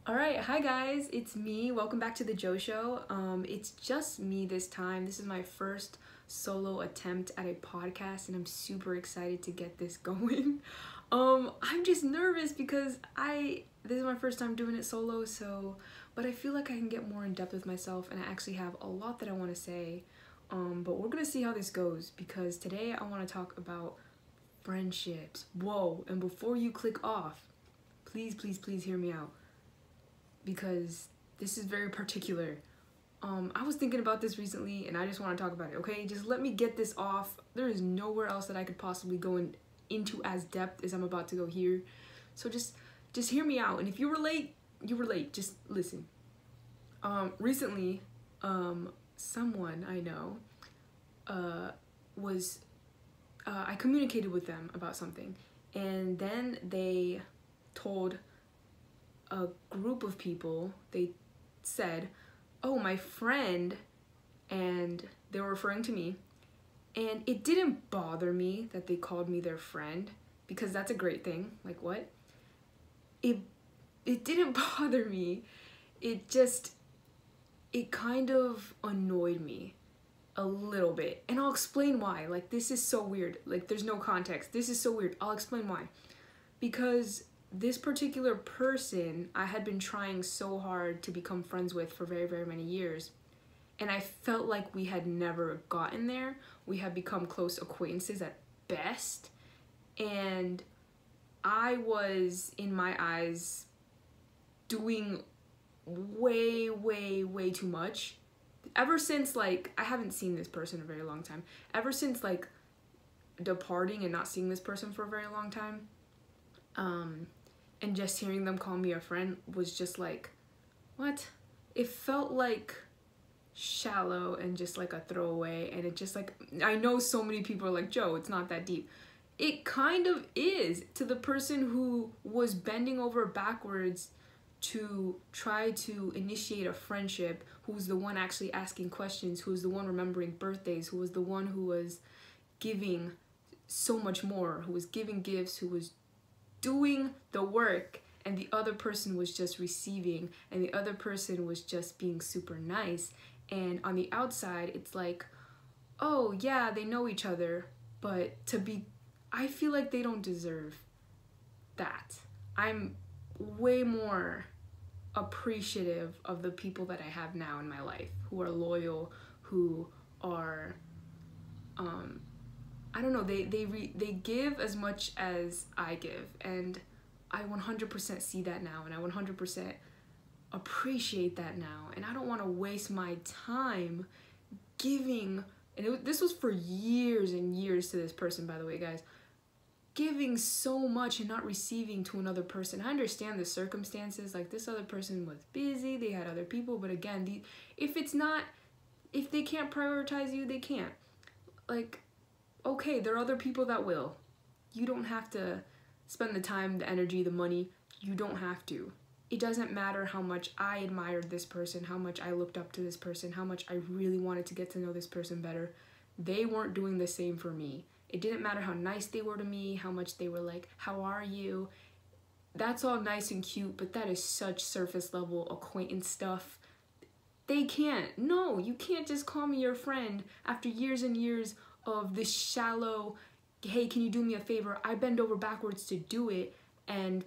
All right, hi guys, it's me. Welcome back to the Joe Show. It's just me this time. This is my first solo attempt at a podcast, and I'm super excited to get this going. I'm just nervous because this is my first time doing it solo, but I feel like I can get more in depth with myself, and I actually have a lot that I want to say. But we're gonna see how this goes because today I want to talk about friendships. Whoa! And before you click off, please hear me out, because this is very particular. I was thinking about this recently and I just want to talk about it, okay? Just let me get this off. There is nowhere else that I could possibly go into as depth as I'm about to go here. So just hear me out. And if you relate, you relate. Just listen. Recently, someone I know I communicated with them about something, and then they told a group of people, they said, oh, my friend, and they were referring to me, and it didn't bother me that they called me their friend, because that's a great thing. Like, what? It didn't bother me. It kind of annoyed me a little bit, and I'll explain why. Like, this is so weird. Like, there's no context. This is so weird. I'll explain why. Because this particular person I had been trying so hard to become friends with for very many years, and I felt like we had never gotten there. We had become close acquaintances at best, and I was, in my eyes, doing way too much. Ever since, like, I haven't seen this person in a very long time. Ever since, like, departing and not seeing this person for a very long time, and just hearing them call me a friend was just like, what? It felt like shallow and just like a throwaway, and it just, like, I know so many people are like, Joe, it's not that deep. It kind of is, to the person who was bending over backwards to try to initiate a friendship, who was the one actually asking questions, who was the one remembering birthdays, who was the one who was giving so much more, who was giving gifts, who was doing the work, and the other person was just receiving, and the other person was just being super nice. And on the outside, it's like, oh yeah, they know each other, but I feel like they don't deserve that. I'm way more appreciative of the people that I have now in my life, who are loyal, who are, I don't know, they give as much as I give, and I 100% see that now, and I 100% appreciate that now, and I don't want to waste my time giving, and this was for years and years to this person, by the way, guys, giving so much and not receiving to another person. I understand the circumstances, like, this other person was busy, they had other people, but again, if they can't prioritize you, they can't. Like, okay, there are other people that will. You don't have to spend the time, the energy, the money. You don't have to. It doesn't matter how much I admired this person, how much I looked up to this person, how much I really wanted to get to know this person better. They weren't doing the same for me. It didn't matter how nice they were to me, how much they were like, how are you? That's all nice and cute, but that is such surface level acquaintance stuff. They can't. No, you can't just call me your friend after years and years of this shallow, hey, can you do me a favor? I bend over backwards to do it, and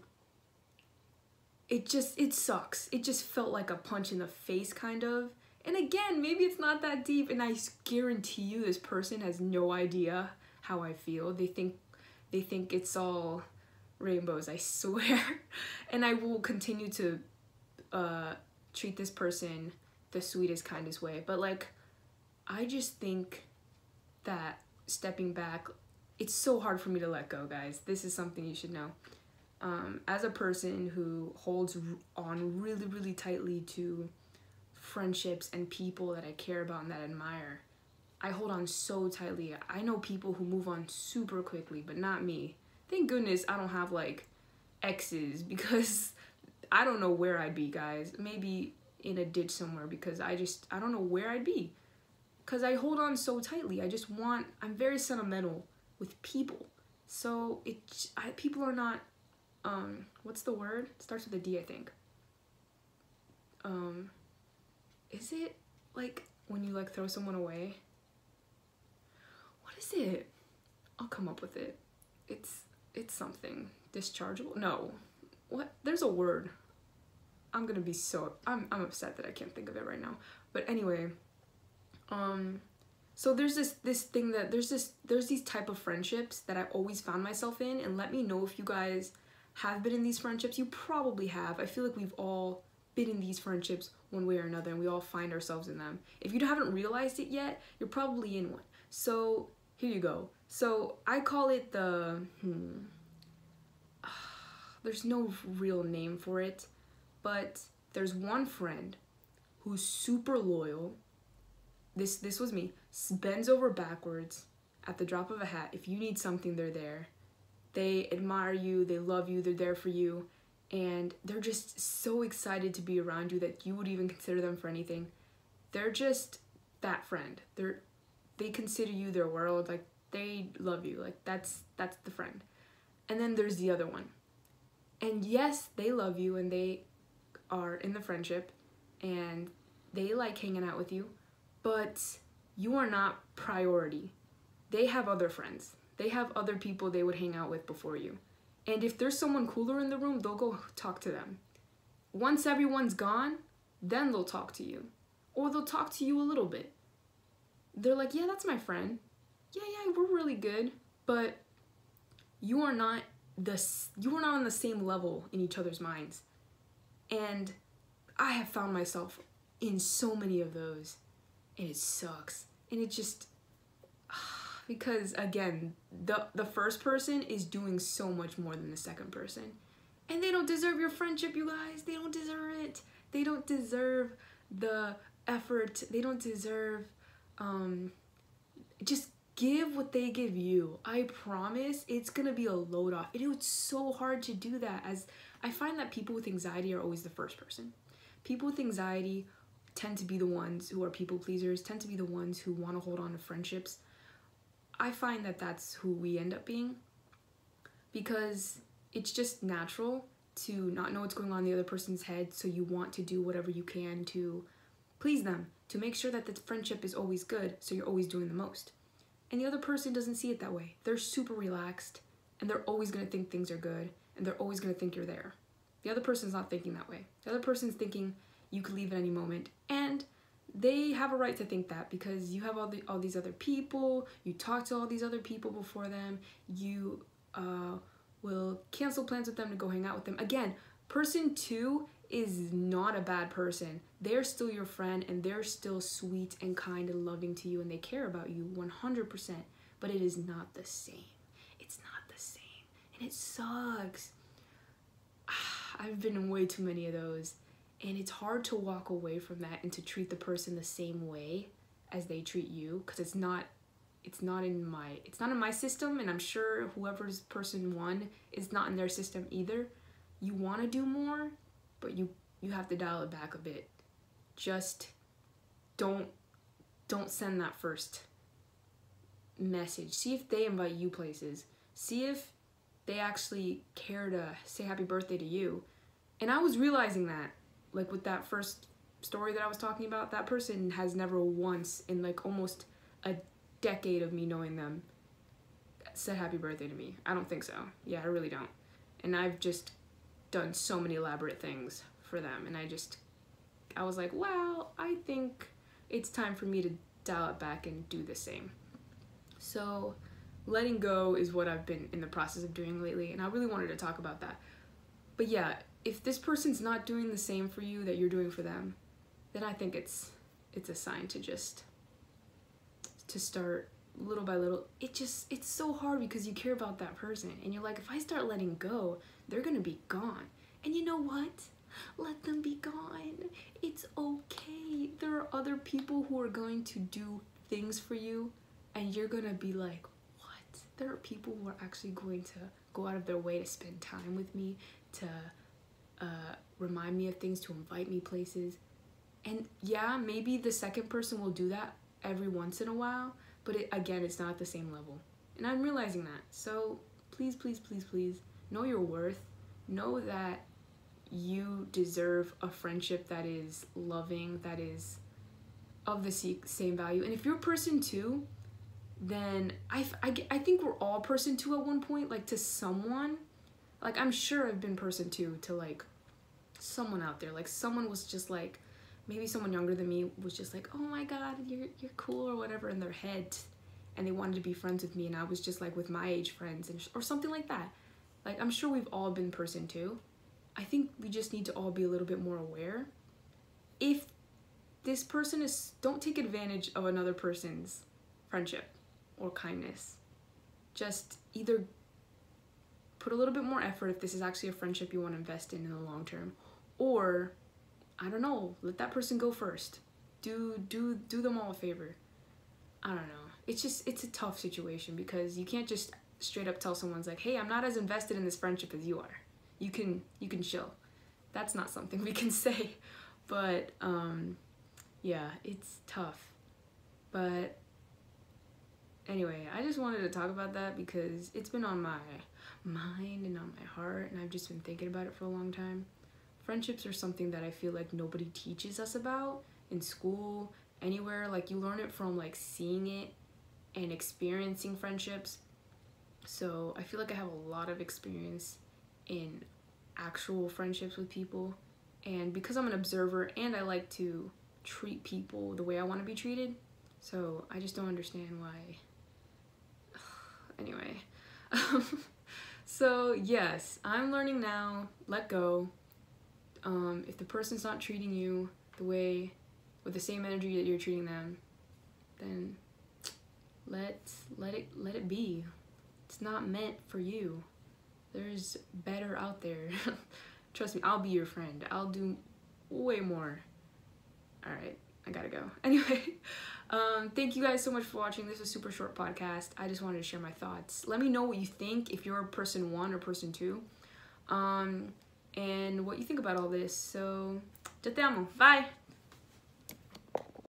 it sucks. It just felt like a punch in the face, kind of. And again, maybe it's not that deep, and I guarantee you this person has no idea how I feel. They think it's all rainbows, I swear. And I will continue to treat this person the sweetest, kindest way. But, like, I just think that stepping back, it's so hard for me to let go, guys. This is something you should know. As a person who holds on really tightly to friendships and people that I care about and that I admire, I hold on so tightly. I know people who move on super quickly, but not me. Thank goodness I don't have, like, exes, because I don't know where I'd be, guys. Maybe in a ditch somewhere, because I don't know where I'd be. Because I hold on so tightly. I'm very sentimental with people. So people are not, what's the word? It starts with a D, I think. is it like when you like throw someone away? What is it? I'll come up with it. It's something dischargeable. No, what? There's a word. I'm upset that I can't think of it right now. But anyway, so there's this thing that there's these type of friendships that I always found myself in, and let me know if you guys have been in these friendships. You probably have. I feel like we've all been in these friendships one way or another, and we all find ourselves in them. If you haven't realized it yet, you're probably in one. So here you go. So I call it the there's no real name for it, but there's one friend who's super loyal. This was me. Bends over backwards at the drop of a hat. If you need something, they're there. They admire you, they love you, they're there for you, and they're just so excited to be around you that you would even consider them for anything. They're just that friend. They consider you their world, like they love you. Like that's the friend. And then there's the other one. And yes, they love you and they are in the friendship and they like hanging out with you, but you are not priority. They have other friends. They have other people they would hang out with before you. And if there's someone cooler in the room, they'll go talk to them. Once everyone's gone, then they'll talk to you. Or they'll talk to you a little bit. They're like, yeah, that's my friend. Yeah, we're really good. But you are not on the same level in each other's minds. And I have found myself in so many of those. And it sucks. And it just... because, again, the first person is doing so much more than the second person. And they don't deserve your friendship, you guys. They don't deserve it. They don't deserve the effort. They don't deserve... just give what they give you. I promise it's gonna be a load off. And it's so hard to do that, as I find that people with anxiety are always the first person. People with anxiety tend to be the ones who are people pleasers, tend to be the ones who want to hold on to friendships. I find that that's who we end up being, because it's just natural to not know what's going on in the other person's head, so you want to do whatever you can to please them, to make sure that the friendship is always good, so you're always doing the most. And the other person doesn't see it that way. They're super relaxed, and they're always going to think things are good, and they're always going to think you're there. The other person's not thinking that way. The other person's thinking you could leave at any moment, and they have a right to think that, because you have all these other people, you talk to all these other people before them, you will cancel plans with them to go hang out with them. Again, person 2 is not a bad person. They're still your friend, and they're still sweet and kind and loving to you, and they care about you 100%, but it is not the same. It's not the same, and it sucks. I've been in way too many of those, and it's hard to walk away from that and to treat the person the same way as they treat you, because it's not in my system, and I'm sure whoever's person 1 is not in their system either. You want to do more, but you have to dial it back a bit. Just don't send that first message. See if they invite you places. See if they actually care to say happy birthday to you. And I was realizing that, like with that first story that I was talking about, that person has never once in like almost a decade of me knowing them said happy birthday to me. I don't think so. Yeah, I really don't. And I've just done so many elaborate things for them, and I was like, wow, I think it's time for me to dial it back and do the same. So letting go is what I've been in the process of doing lately, and I really wanted to talk about that. But yeah, if this person's not doing the same for you that you're doing for them, then I think it's a sign to start little by little. It's so hard because you care about that person, and you're like, if I start letting go, they're gonna be gone. And you know what? Let them be gone. It's okay. There are other people who are going to do things for you, and you're gonna be like, what? There are people who are actually going to go out of their way to spend time with me, to remind me of things, to invite me places. And yeah, maybe the second person will do that every once in a while, but again, it's not at the same level. And I'm realizing that. So please, please, please, please, know your worth. Know that you deserve a friendship that is loving, that is of the same value. And if you're person 2, then I think we're all person 2 at one point, like to someone. Like I'm sure I've been person 2 to like someone out there. Like someone was just like, maybe someone younger than me was just like, oh my god, you're cool or whatever in their head, and they wanted to be friends with me, and I was just like with my age friends and or something like that. Like I'm sure we've all been person 2. I think we just need to all be a little bit more aware. If this person is, don't take advantage of another person's friendship or kindness. Just either put a little bit more effort if this is actually a friendship you want to invest in the long term, or I don't know, let that person go first. Do them all a favor. I don't know. It's a tough situation because you can't just straight up tell someone's like, hey, I'm not as invested in this friendship as you are. You can chill. That's not something we can say. But yeah, it's tough. But anyway, I just wanted to talk about that because it's been on my mind and on my heart, and I've just been thinking about it for a long time. Friendships are something that I feel like nobody teaches us about in school, anywhere. Like you learn it from like seeing it and experiencing friendships. So I feel like I have a lot of experience in actual friendships with people, and because I'm an observer and I like to treat people the way I want to be treated, so I just don't understand why. Anyway, so yes, I'm learning now, let go. If the person's not treating you the way, with the same energy that you're treating them, then let it be. It's not meant for you. There's better out there. Trust me, I'll be your friend. I'll do way more. All right, I gotta go. Anyway, thank you guys so much for watching. This is a super short podcast. I just wanted to share my thoughts. Let me know what you think if you're person 1 or person 2, and what you think about all this. So, ya te amo. Bye.